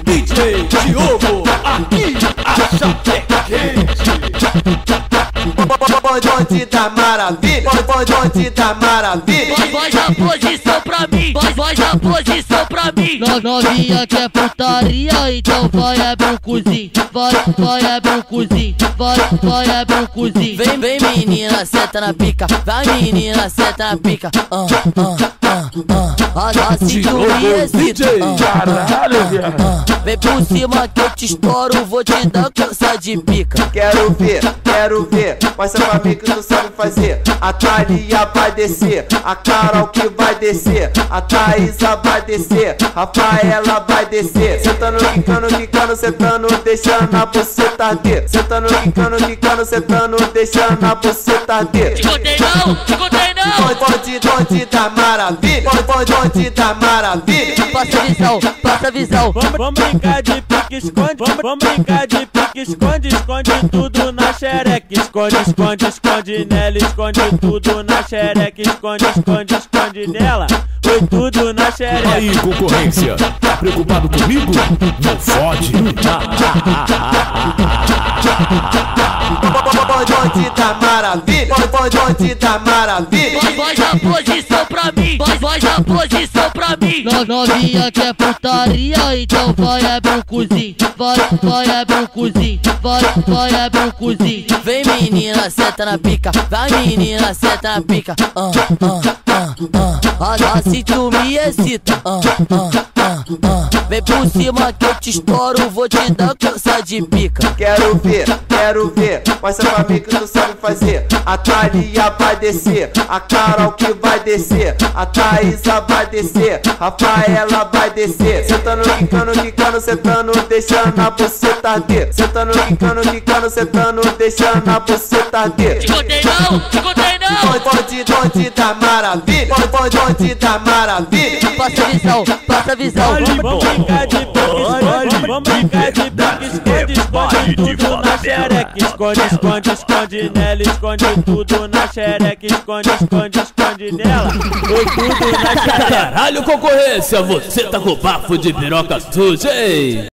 DJ Diogo, aqui a chapa é quente. Bonde da maravilha, bonde da maravilha. Voz a posição pra mim, voz a posição pra mim. Novinha quer putaria, então vai abrir o cozinho. Vai abrir o cozinho, vai abrir o cozinho. Vem menina, senta na pica, vai menina, senta na pica. Assim tu me excita. Caralho, viado. Vem por cima que eu te estouro, vou te dar cansa de pica. Quero ver, mostra pra mim que tu sabe fazer. A Thalia vai descer, a Carol que vai descer, a Thaísa vai descer, Rafaela vai descer. Sentando, quicando, sentando, deixando a buceta arder. Sentando, quicando, sentando, deixando a buceta arder. Te contei não. Bonde da maravilha, bonde da maravilha. Passa a visão. Vamos brincar de pique-esconde, vamos brincar de pique-esconde. Esconde tudo na xereca, esconde nela, esconde tudo na xereca, esconde nela, foi tudo na xereca. Aí, concorrência, tá preocupado comigo? Não fode. Bonde da maravilha, bonde da maravilha. Voz a posição pra mim, voz a posição pra mim. Novinha quer putaria, então vai abrir o cozinho. Vai abrir o cozinho, vai abrir o cozinho. Vem menina, senta na pica, vai menina, senta na pica. Assim tu me excita. Vem por cima que eu te estouro, vou te dar cansa de pica. Quero ver, mostra pra mim que tu sabe fazer. A Thalia vai descer, a Carol que vai descer, a Thaísa vai descer, Rafaela vai descer. Sentando, quicando, sentando, deixando a buceta arder. Sentando, quicando, sentando, deixando a buceta arder. Te contei não. Bonde da maravilha, bonde da maravilha. Passa a visão. Vamos brincar de pique-esconde, vamos brincar de pique-esconde. Esconde tudo na xereca, esconde nela, esconde tudo na xereca, esconde nela, foi tudo na xereca. Caralho, concorrência, você tá com bafo de piroca suja, hein?